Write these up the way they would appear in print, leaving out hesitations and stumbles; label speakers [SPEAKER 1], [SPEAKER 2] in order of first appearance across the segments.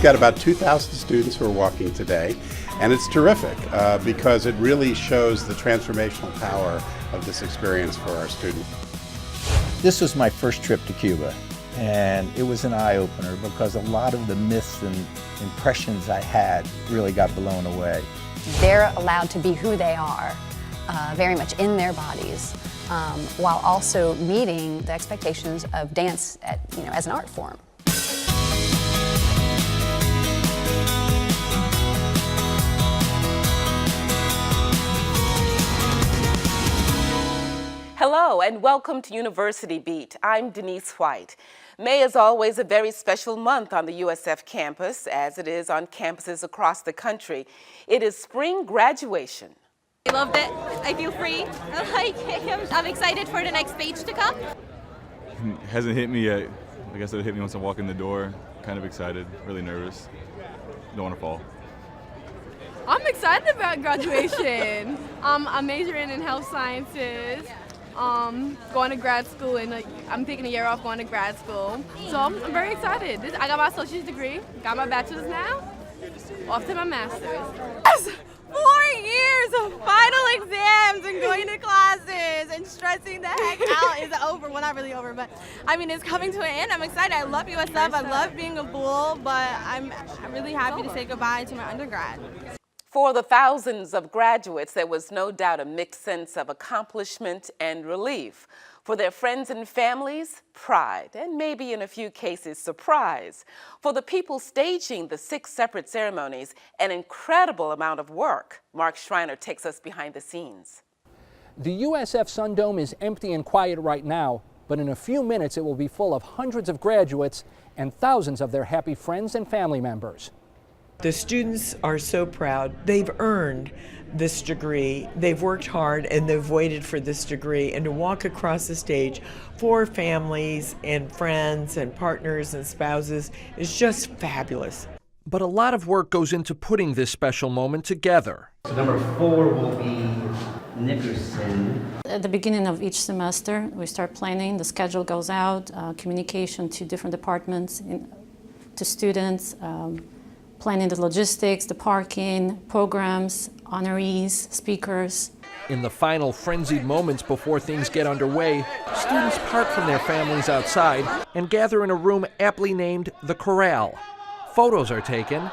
[SPEAKER 1] got about 2,000 students who are walking today, and it's terrific because it really shows the transformational power of this experience for our students.
[SPEAKER 2] This was my first trip to Cuba, and it was an eye-opener because a lot of the myths and impressions I had really got blown away.
[SPEAKER 3] They're allowed to be who they are, very much in their bodies, while also meeting the expectations of dance as an art form.
[SPEAKER 4] Hello and welcome to University Beat. I'm Denise White. May is always a very special month on the USF campus, as it is on campuses across the country. It is spring graduation.
[SPEAKER 5] I loved it. I feel free. I like it. I'm excited for the next page to come.
[SPEAKER 6] It hasn't hit me yet. I guess it'll hit me once I walk in the door. Kind of excited, really nervous. Don't want to fall.
[SPEAKER 7] I'm excited about graduation. I'm majoring in health sciences. Going to grad school, and I'm taking a year off going to grad school. So I'm very excited. I got my associate's degree, got my bachelor's now, off to my master's.
[SPEAKER 5] 4 years of final exams and going to classes and stressing the heck out is over. Well, not really over, but I mean, it's coming to an end. I'm excited. I love USF. I love being a Bull, but I'm really happy to say goodbye to my undergrad.
[SPEAKER 4] For the thousands of graduates, there was no doubt a mixed sense of accomplishment and relief. For their friends and families, pride, and maybe in a few cases, surprise. For the people staging the 6 separate ceremonies, an incredible amount of work. Mark Schreiner takes us behind the scenes.
[SPEAKER 8] The USF Sun Dome is empty and quiet right now, but in a few minutes it will be full of hundreds of graduates and thousands of their happy friends and family members.
[SPEAKER 9] The students are so proud. They've earned this degree. They've worked hard and they've waited for this degree. And to walk across the stage for families and friends and partners and spouses is just fabulous.
[SPEAKER 8] But a lot of work goes into putting this special moment together.
[SPEAKER 10] So number 4 will be Nickerson.
[SPEAKER 11] At the beginning of each semester, we start planning. The schedule goes out, communication to different departments, to students, planning the logistics, the parking, programs, honorees, speakers.
[SPEAKER 8] In the final frenzied moments before things get underway, students part from their families outside and gather in a room aptly named the Corral. Photos are taken.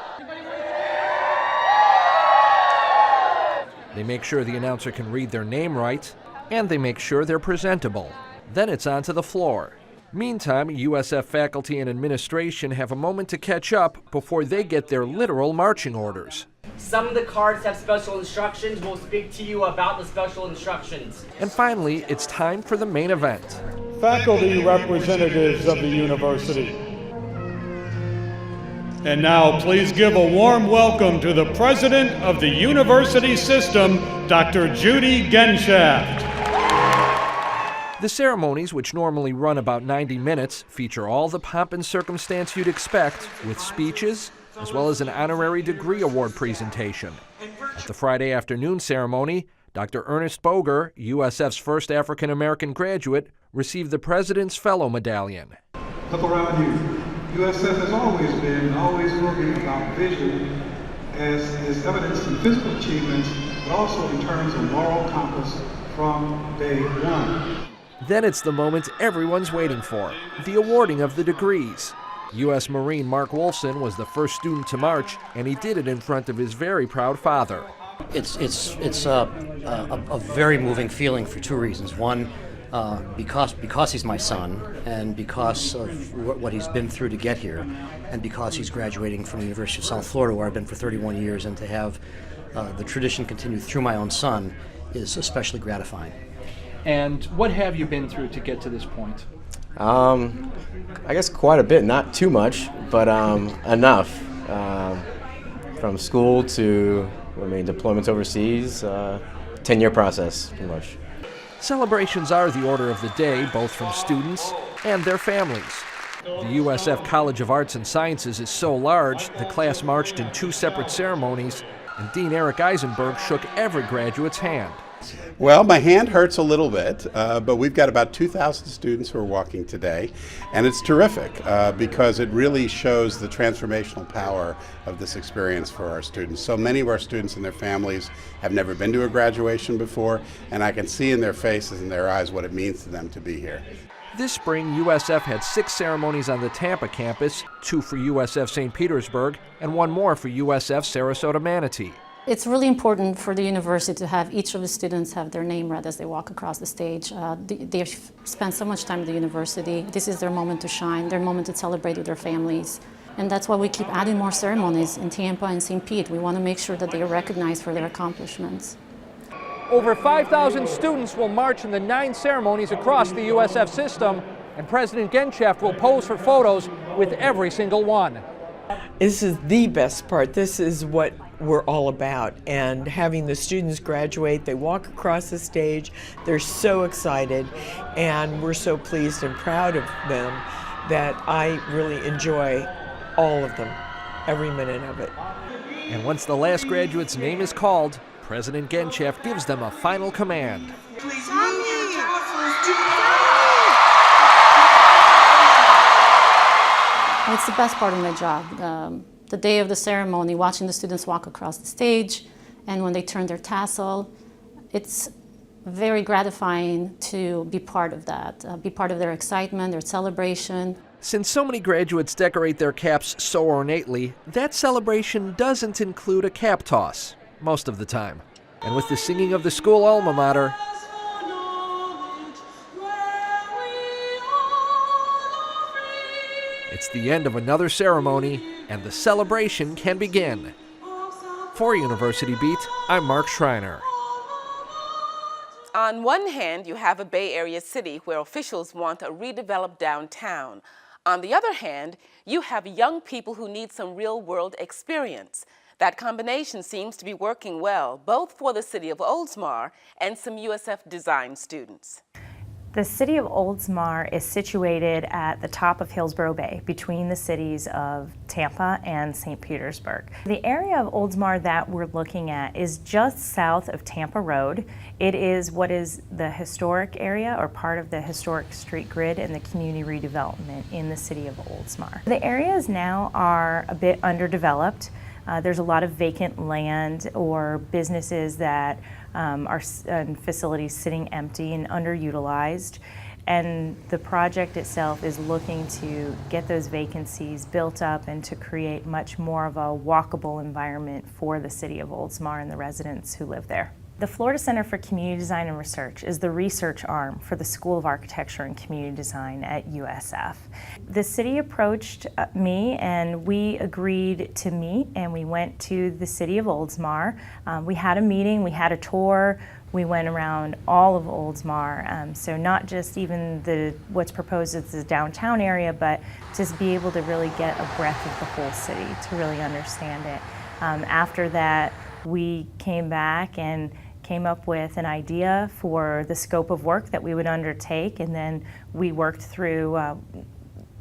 [SPEAKER 8] They make sure the announcer can read their name right, and they make sure they're presentable. Then it's on to the floor. Meantime, USF faculty and administration have a moment to catch up before they get their literal marching orders.
[SPEAKER 10] Some of the cards have special instructions. We'll speak to you about the special instructions.
[SPEAKER 8] And finally, it's time for the main event.
[SPEAKER 12] Faculty representatives of the university. And now please give a warm welcome to the president of the university system, Dr. Judy Genshaft.
[SPEAKER 8] The ceremonies, which normally run about 90 minutes, feature all the pomp and circumstance you'd expect, with speeches, as well as an honorary degree award presentation. At the Friday afternoon ceremony, Dr. Ernest Boger, USF's first African-American graduate, received the President's Fellow Medallion.
[SPEAKER 13] Look around you. USF has always been and always will be about vision, as is evidenced in physical achievements, but also in terms of moral compass from day one.
[SPEAKER 8] Then it's the moment everyone's waiting for, the awarding of the degrees. U.S. Marine Mark Wolfson was the first student to march, and he did it in front of his very proud father.
[SPEAKER 14] It's a very moving feeling for 2 reasons. One, because he's my son, and because of what he's been through to get here, and because he's graduating from the University of South Florida, where I've been for 31 years, and to have the tradition continue through my own son is especially gratifying.
[SPEAKER 8] And what have you been through to get to this point?
[SPEAKER 15] I guess quite a bit, not too much, but enough. From school to, deployments overseas, 10-year process, pretty much.
[SPEAKER 8] Celebrations are the order of the day, both from students and their families. The USF College of Arts and Sciences is so large, the class marched in 2 separate ceremonies, and Dean Eric Eisenberg shook every graduate's hand.
[SPEAKER 1] Well, my hand hurts a little bit, but we've got about 2,000 students who are walking today, and it's terrific because it really shows the transformational power of this experience for our students. So many of our students and their families have never been to a graduation before, and I can see in their faces and their eyes what it means to them to be here.
[SPEAKER 8] This spring, USF had 6 ceremonies on the Tampa campus, 2 for USF St. Petersburg, and 1 more for USF Sarasota Manatee.
[SPEAKER 11] It's really important for the university to have each of the students have their name read as they walk across the stage. They've spent so much time at the university. This is their moment to shine, their moment to celebrate with their families. And that's why we keep adding more ceremonies in Tampa and St. Pete. We want to make sure that they are recognized for their accomplishments.
[SPEAKER 8] Over 5,000 students will march in the 9 ceremonies across the USF system, and President Genchev will pose for photos with every single one.
[SPEAKER 9] This is the best part. This is what we're all about. And having the students graduate, they walk across the stage, they're so excited, and we're so pleased and proud of them that I really enjoy all of them, every minute of it.
[SPEAKER 8] And once the last graduate's name is called, President Genchev gives them a final command.
[SPEAKER 11] It's the best part of my job. The day of the ceremony, watching the students walk across the stage, and when they turn their tassel, it's very gratifying to be part of that, be part of their excitement, their celebration.
[SPEAKER 8] Since so many graduates decorate their caps so ornately, that celebration doesn't include a cap toss, most of the time. And with the singing of the school alma mater, it's the end of another ceremony, and the celebration can begin. For University Beat, I'm Mark Schreiner.
[SPEAKER 4] On one hand, you have a Bay Area city where officials want a redeveloped downtown. On the other hand, you have young people who need some real-world experience. That combination seems to be working well, both for the city of Oldsmar and some USF design students.
[SPEAKER 16] The city of Oldsmar is situated at the top of Hillsborough Bay, between the cities of Tampa and St. Petersburg. The area of Oldsmar that we're looking at is just south of Tampa Road. It is what is the historic area, or part of the historic street grid and the community redevelopment in the city of Oldsmar. The areas now are a bit underdeveloped. There's a lot of vacant land or businesses that and facilities sitting empty and underutilized, and the project itself is looking to get those vacancies built up and to create much more of a walkable environment for the city of Oldsmar and the residents who live there. The Florida Center for Community Design and Research is the research arm for the School of Architecture and Community Design at USF. The city approached me and we agreed to meet, and we went to the city of Oldsmar. We had a meeting, we had a tour, we went around all of Oldsmar, so not just even what's proposed as the downtown area, but just be able to really get a breadth of the whole city to really understand it. After that, we came back and came up with an idea for the scope of work that we would undertake, and then we worked through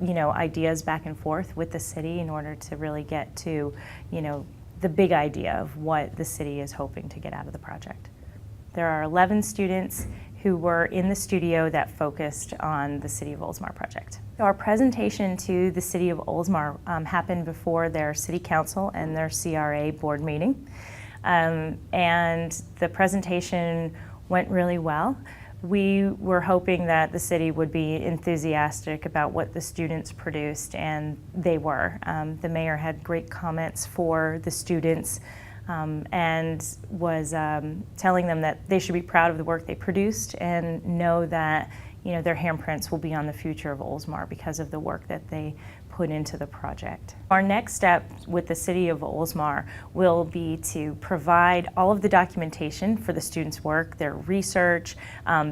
[SPEAKER 16] ideas back and forth with the city in order to really get to the big idea of what the city is hoping to get out of the project. There are 11 students who were in the studio that focused on the City of Oldsmar project. Our presentation to the City of Oldsmar happened before their City Council and their CRA board meeting. And the presentation went really well. We were hoping that the city would be enthusiastic about what the students produced, and they were. The mayor had great comments for the students and was telling them that they should be proud of the work they produced and know that their handprints will be on the future of Oldsmar because of the work that they put into the project. Our next step with the City of Oldsmar will be to provide all of the documentation for the students' work, their research,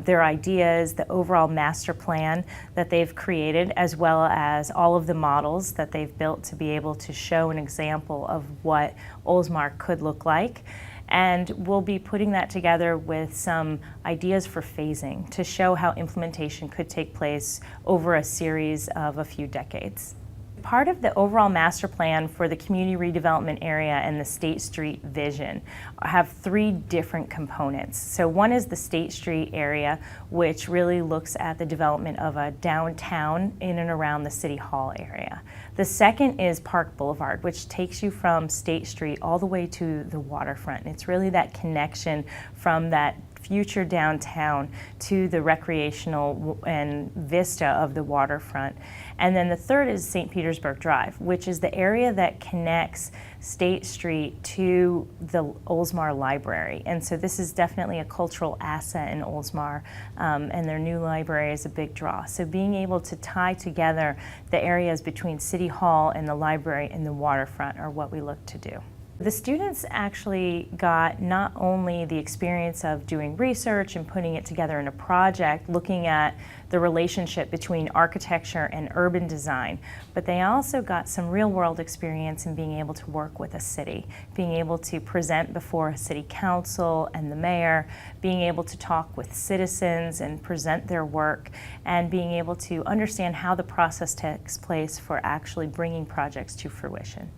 [SPEAKER 16] their ideas, the overall master plan that they've created, as well as all of the models that they've built to be able to show an example of what Oldsmar could look like. And we'll be putting that together with some ideas for phasing to show how implementation could take place over a series of a few decades. Part of the overall master plan for the community redevelopment area and the State Street vision have 3 different components. So one is the State Street area, which really looks at the development of a downtown in and around the City Hall area. The second is Park Boulevard, which takes you from State Street all the way to the waterfront. It's really that connection from that future downtown to the recreational and vista of the waterfront. And then the third is St. Petersburg Drive, which is the area that connects State Street to the Oldsmar Library. And so this is definitely a cultural asset in Oldsmar, and their new library is a big draw. So being able to tie together the areas between City Hall and the library and the waterfront are what we look to do. The students actually got not only the experience of doing research and putting it together in a project, looking at the relationship between architecture and urban design, but they also got some real-world experience in being able to work with a city, being able to present before a city council and the mayor, being able to talk with citizens and present their work, and being able to understand how the process takes place for actually bringing projects to fruition.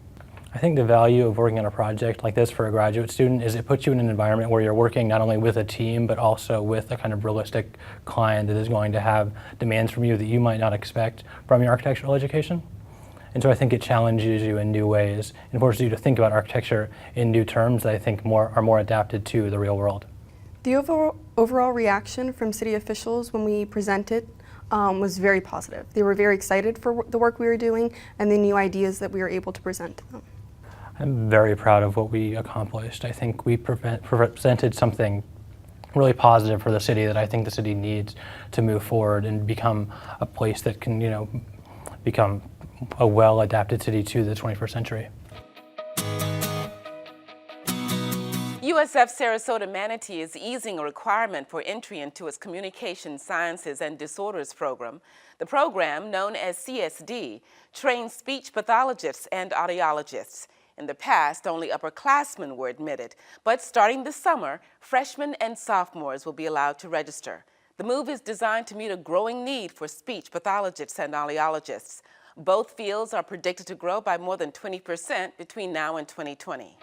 [SPEAKER 17] I think the value of working on a project like this for a graduate student is it puts you in an environment where you're working not only with a team but also with a kind of realistic client that is going to have demands from you that you might not expect from your architectural education. And so I think it challenges you in new ways and forces you to think about architecture in new terms that I think are more adapted to the real world.
[SPEAKER 18] The overall reaction from city officials when we presented was very positive. They were very excited for the work we were doing and the new ideas that we were able to present to them.
[SPEAKER 17] I'm very proud of what we accomplished. I think we presented something really positive for the city that I think the city needs to move forward and become a place that can, become a well-adapted city to the 21st century.
[SPEAKER 4] USF Sarasota Manatee is easing a requirement for entry into its Communication Sciences and Disorders program. The program, known as CSD, trains speech pathologists and audiologists. In the past, only upperclassmen were admitted, but starting this summer, freshmen and sophomores will be allowed to register. The move is designed to meet a growing need for speech pathologists and audiologists. Both fields are predicted to grow by more than 20% between now and 2020.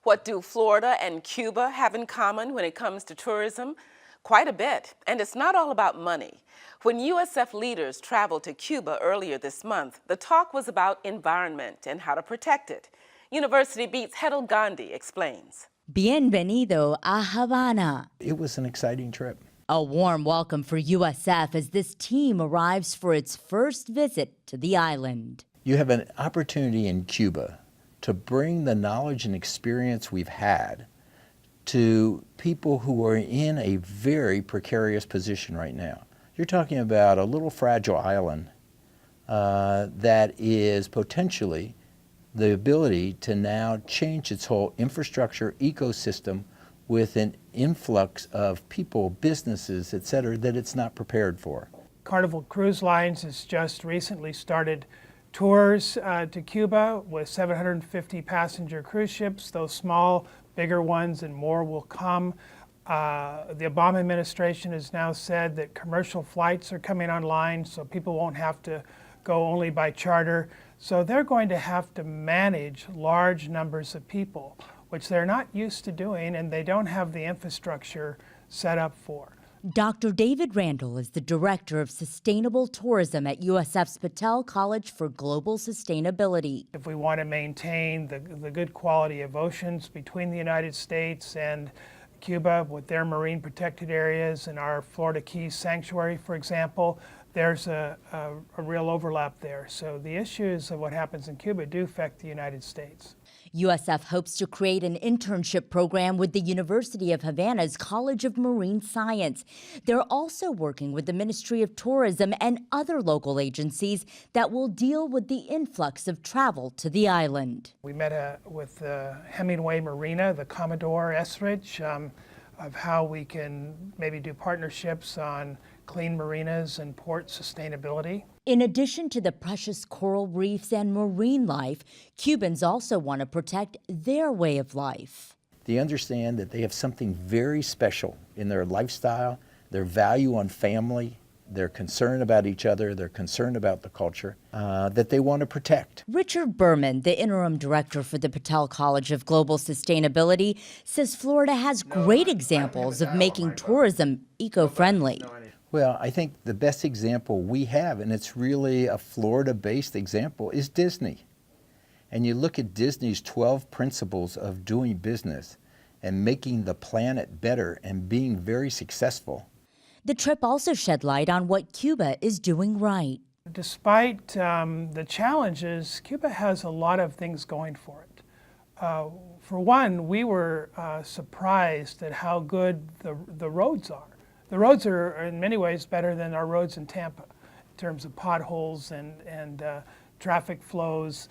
[SPEAKER 4] What do Florida and Cuba have in common when it comes to tourism? Quite a bit, and it's not all about money. When USF leaders traveled to Cuba earlier this month, the talk was about environment and how to protect it. University Beat's Hedel Gandhi explains.
[SPEAKER 19] Bienvenido a Havana.
[SPEAKER 2] It was an exciting trip.
[SPEAKER 19] A warm welcome for USF as this team arrives for its first visit to the island.
[SPEAKER 2] You have an opportunity in Cuba to bring the knowledge and experience we've had to people who are in a very precarious position right now. You're talking about a little fragile island that is potentially the ability to now change its whole infrastructure ecosystem with an influx of people, businesses, et cetera, that it's not prepared for.
[SPEAKER 20] Carnival Cruise Lines has just recently started tours to Cuba with 750 passenger cruise ships. Those small, bigger ones and more will come. The Obama administration has now said that commercial flights are coming online, so people won't have to go only by charter. So they're going to have to manage large numbers of people, which they're not used to doing, and they don't have the infrastructure set up for.
[SPEAKER 19] Dr. David Randall is the Director of Sustainable Tourism at USF's Patel College for Global Sustainability.
[SPEAKER 20] If we want to maintain the good quality of oceans between the United States and Cuba with their marine protected areas and our Florida Keys Sanctuary, for example, there's a real overlap there. So the issues of what happens in Cuba do affect the United States.
[SPEAKER 19] USF hopes to create an internship program with the University of Havana's College of Marine Science. They're also working with the Ministry of Tourism and other local agencies that will deal with the influx of travel to the island.
[SPEAKER 20] We met with Hemingway Marina, the Commodore Esridge, of how we can maybe do partnerships on clean marinas and port sustainability.
[SPEAKER 19] In addition to the precious coral reefs and marine life, Cubans also want to protect their way of life.
[SPEAKER 2] They understand that they have something very special in their lifestyle, their value on family, they're concerned about each other, they're concerned about the culture that they want to protect.
[SPEAKER 19] Richard Berman, the interim director for the Patel College of Global Sustainability, says Florida has great examples of making tourism eco-friendly.
[SPEAKER 2] Well, I think the best example we have, and it's really a Florida-based example, is Disney. And you look at Disney's 12 principles of doing business and making the planet better and being very successful.
[SPEAKER 19] The trip also shed light on what Cuba is doing right.
[SPEAKER 20] Despite the challenges, Cuba has a lot of things going for it. For one, we were surprised at how good the roads are. The roads are in many ways better than our roads in Tampa in terms of potholes and traffic flows.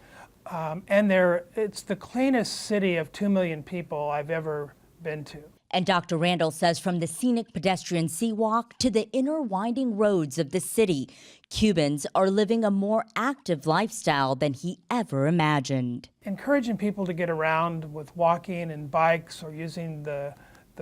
[SPEAKER 20] And it's the cleanest city of 2 million people I've ever been to.
[SPEAKER 19] And Dr. Randall says from the scenic pedestrian seawalk to the inner winding roads of the city, Cubans are living a more active lifestyle than he ever imagined.
[SPEAKER 20] Encouraging people to get around with walking and bikes or using the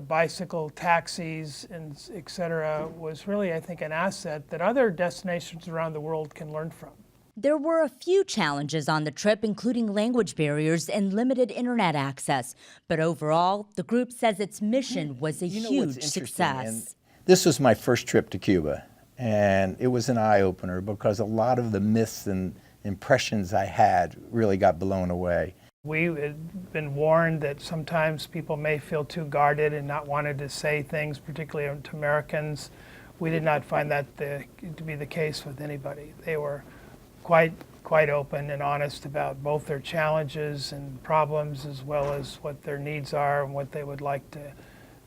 [SPEAKER 20] bicycle taxis and et cetera was really, I think, an asset that other destinations around the world can learn from.
[SPEAKER 19] There were a few challenges on the trip, including language barriers and limited internet access. But overall, the group says its mission was a huge success.
[SPEAKER 2] This was my first trip to Cuba, and it was an eye-opener because a lot of the myths and impressions I had really got blown away.
[SPEAKER 20] We had been warned that sometimes people may feel too guarded and not wanted to say things, particularly to Americans. We did not find that to be the case with anybody. They were quite open and honest about both their challenges and problems, as well as what their needs are and what they would like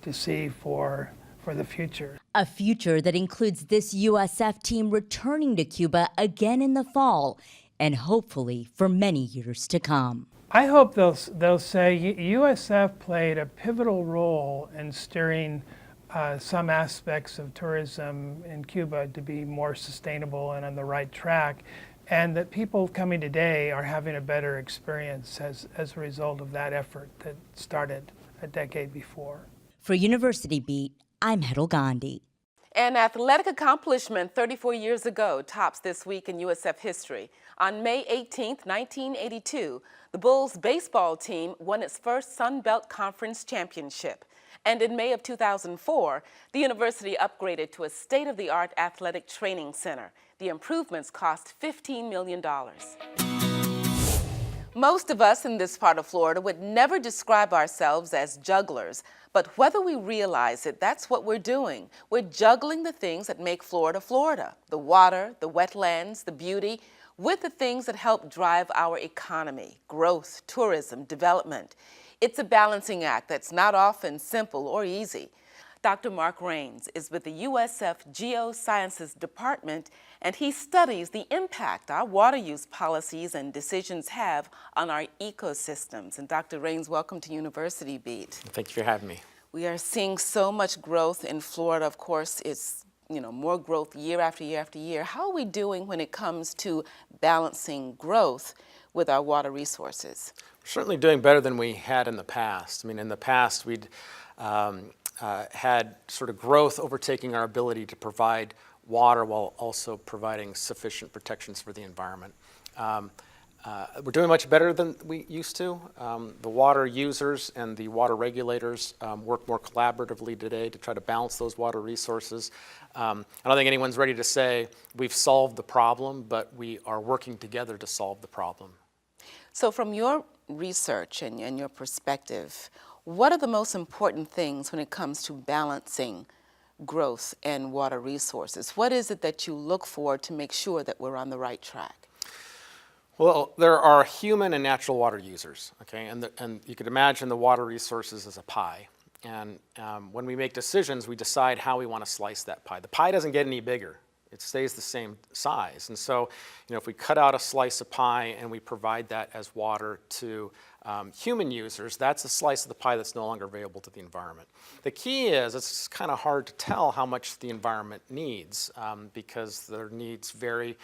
[SPEAKER 20] to see for the future.
[SPEAKER 19] A future that includes this USF team returning to Cuba again in the fall, and hopefully for many years to come.
[SPEAKER 20] I hope they'll say USF played a pivotal role in steering some aspects of tourism in Cuba to be more sustainable and on the right track, and that people coming today are having a better experience as a result of that effort that started a decade before.
[SPEAKER 19] For University Beat, I'm Hedel Gandhi.
[SPEAKER 4] An athletic accomplishment 34 years ago tops this week in USF history. On May 18, 1982, the Bulls baseball team won its first Sun Belt Conference championship. And in May of 2004, the university upgraded to a state-of-the-art athletic training center. The improvements cost $15 million. Most of us in this part of Florida would never describe ourselves as jugglers, but whether we realize it, that's what we're doing. We're juggling the things that make Florida, Florida. The water, the wetlands, the beauty, with the things that help drive our economy, growth, tourism, development. It's a balancing act that's not often simple or easy. Dr. Mark Raines is with the USF Geosciences Department, and he studies the impact our water use policies and decisions have on our ecosystems. And Dr. Raines, welcome to University Beat.
[SPEAKER 21] Thank you for having me.
[SPEAKER 4] We are seeing so much growth in Florida. Of course, it's more growth year after year after year. How are we doing when it comes to balancing growth with our water resources?
[SPEAKER 21] We're certainly doing better than we had in the past. I mean, in the past, we'd had sort of growth overtaking our ability to provide water while also providing sufficient protections for the environment. We're doing much better than we used to. The water users and the water regulators work more collaboratively today to try to balance those water resources. I don't think anyone's ready to say we've solved the problem, but we are working together to solve the problem.
[SPEAKER 4] So from your research and your perspective, what are the most important things when it comes to balancing growth and water resources? What is it that you look for to make sure that we're on the right track?
[SPEAKER 21] Well, there are human and natural water users, okay? And you could imagine the water resources as a pie. And when we make decisions, we decide how we want to slice that pie. The pie doesn't get any bigger. It stays the same size. And so, if we cut out a slice of pie and we provide that as water to human users, that's a slice of the pie that's no longer available to the environment. The key is it's kind of hard to tell how much the environment needs because their needs vary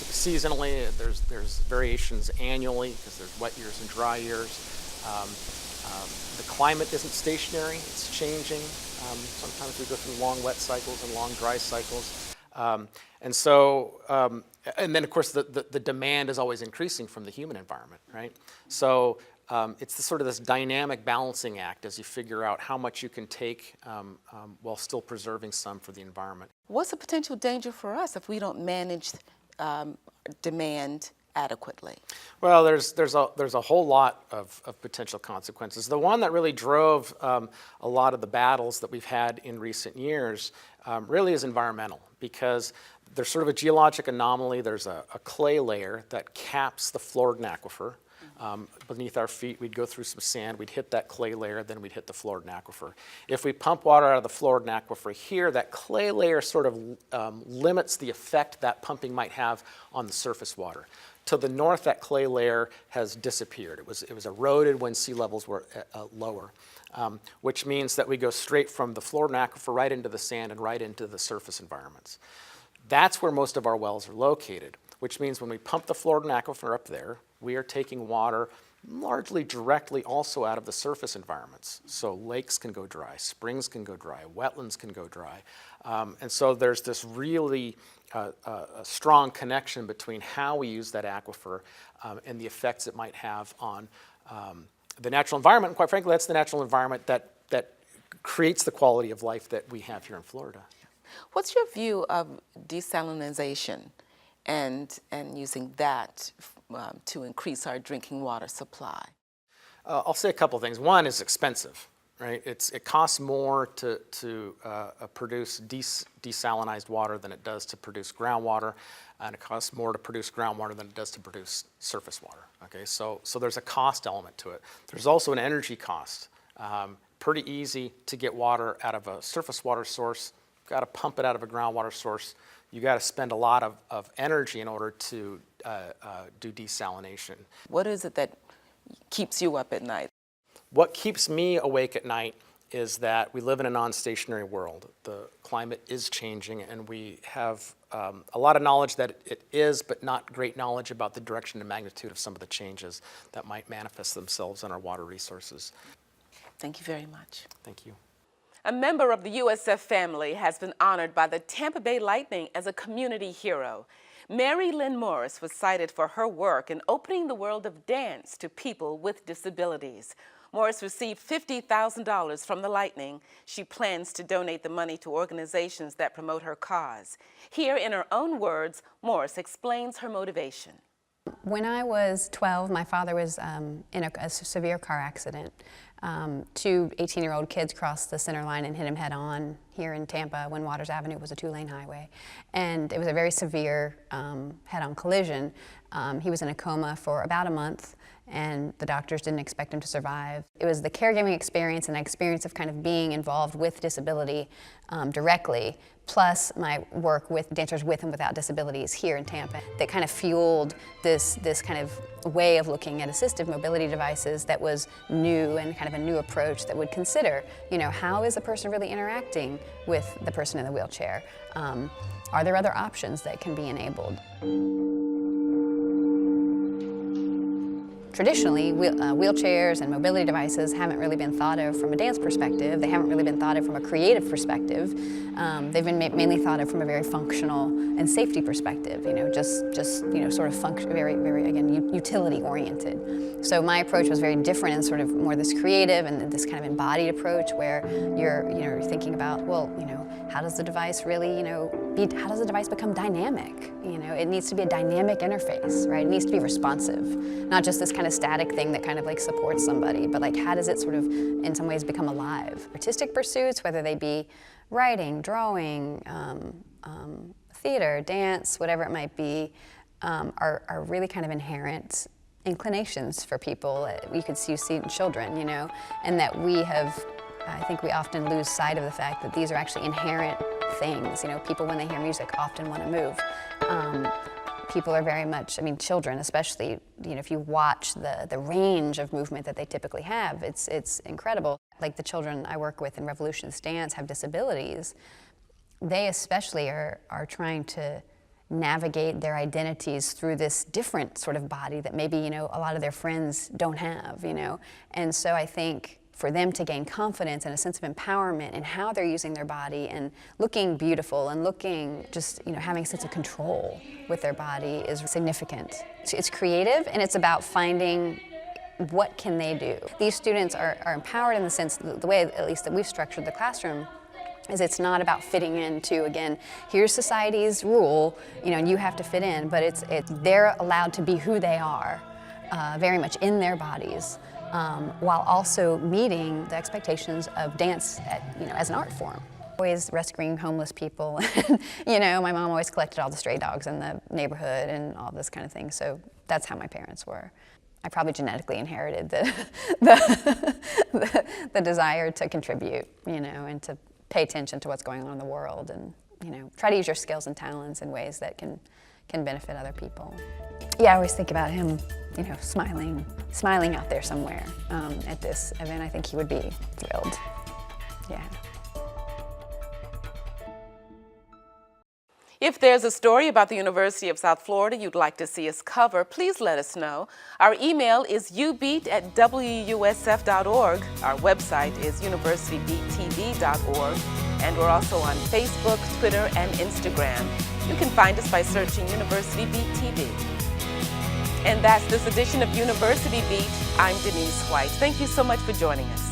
[SPEAKER 21] seasonally. There's variations annually because there's wet years and dry years. The climate isn't stationary, it's changing. Sometimes we go through long wet cycles and long dry cycles. And then of course the demand is always increasing from the human environment, right? So it's sort of this dynamic balancing act as you figure out how much you can take while still preserving some for the environment.
[SPEAKER 4] What's the potential danger for us if we don't manage demand adequately?
[SPEAKER 21] Well, there's a whole lot of potential consequences. The one that really drove a lot of the battles that we've had in recent years really is environmental, because there's sort of a geologic anomaly. There's a clay layer that caps the Florida aquifer. Beneath our feet, we'd go through some sand, we'd hit that clay layer, then we'd hit the Florida aquifer. If we pump water out of the Florida aquifer here, that clay layer sort of limits the effect that pumping might have on the surface water. To the north, that clay layer has disappeared. It was eroded when sea levels were lower, which means that we go straight from the Florida aquifer right into the sand and right into the surface environments. That's where most of our wells are located, which means when we pump the Florida aquifer up there, we are taking water largely directly also out of the surface environments. So lakes can go dry, springs can go dry, wetlands can go dry. And so there's this really a strong connection between how we use that aquifer and the effects it might have on the natural environment. And quite frankly, that's the natural environment that creates the quality of life that we have here in Florida.
[SPEAKER 4] What's your view of desalination and using that to increase our drinking water supply?
[SPEAKER 21] I'll say a couple things. One is expensive, right? It costs more to produce desalinized water than it does to produce groundwater, and it costs more to produce groundwater than it does to produce surface water. Okay, so there's a cost element to it. There's also an energy cost. Pretty easy to get water out of a surface water source. You've got to pump it out of a groundwater source. You got to spend a lot of energy in order to do desalination.
[SPEAKER 4] What is it that keeps you up at night?
[SPEAKER 21] What keeps me awake at night is that we live in a non-stationary world. The climate is changing, and we have a lot of knowledge that it is, but not great knowledge about the direction and magnitude of some of the changes that might manifest themselves on our water resources.
[SPEAKER 4] Thank you very much.
[SPEAKER 21] Thank you.
[SPEAKER 4] A member of the USF family has been honored by the Tampa Bay Lightning as a community hero. Mary Lynn Morris was cited for her work in opening the world of dance to people with disabilities. Morris received $50,000 from the Lightning. She plans to donate the money to organizations that promote her cause. Here, in her own words, Morris explains her motivation.
[SPEAKER 3] When I was 12, my father was in a severe car accident. Two 18-year-old kids crossed the center line and hit him head on here in Tampa when Waters Avenue was a two-lane highway. And it was a very severe head-on collision. He was in a coma for about a month, and the doctors didn't expect him to survive. It was the caregiving experience and the experience of kind of being involved with disability directly, plus my work with dancers with and without disabilities here in Tampa, that kind of fueled this kind of way of looking at assistive mobility devices that was new and kind of a new approach that would consider, you know, how is the person really interacting with the person in the wheelchair? Are there other options that can be enabled? Traditionally, wheelchairs and mobility devices haven't really been thought of from a dance perspective. They haven't really been thought of from a creative perspective. They've been mainly thought of from a very functional and safety perspective. You know, just you know, sort of very again utility oriented. So my approach was very different and sort of more this creative and this kind of embodied approach where you're thinking about, well, you know, how does the device really, you know, how does the device become dynamic? You know, it needs to be a dynamic interface, right? It needs to be responsive, not just this kind of static thing that kind of like supports somebody, but like how does it sort of in some ways become alive? Artistic pursuits, whether they be writing, drawing, theater, dance, whatever it might be, are really kind of inherent inclinations for people. You see it in children, you know, and that we have, I think we often lose sight of the fact that these are actually inherent things. You know, people when they hear music often want to move. People are very much, I mean, children especially, you know, if you watch the range of movement that they typically have, it's incredible. Like the children I work with in Revolutions Dance have disabilities. They especially are trying to navigate their identities through this different sort of body that maybe, you know, a lot of their friends don't have, you know. And so I think for them to gain confidence and a sense of empowerment in how they're using their body and looking beautiful and looking just, you know, having a sense of control with their body is significant. It's creative, and it's about finding what can they do. These students are empowered in the sense, the way at least that we've structured the classroom, is it's not about fitting into, again, here's society's rule, you know, and you have to fit in, but they're allowed to be who they are, very much in their bodies, while also meeting the expectations of dance, you know, as an art form. Always rescuing homeless people. You know, my mom always collected all the stray dogs in the neighborhood and all this kind of thing, so that's how my parents were. I probably genetically inherited the desire to contribute, you know, and to pay attention to what's going on in the world, and, you know, try to use your skills and talents in ways that can benefit other people. Yeah, I always think about him, you know, smiling out there somewhere at this event. I think he would be thrilled. Yeah.
[SPEAKER 4] If there's a story about the University of South Florida you'd like to see us cover, please let us know. Our email is ubeat@wusf.org. Our website is universitybeattv.org. And we're also on Facebook, Twitter, and Instagram. You can find us by searching University Beat TV. And that's this edition of University Beat. I'm Denise White. Thank you so much for joining us.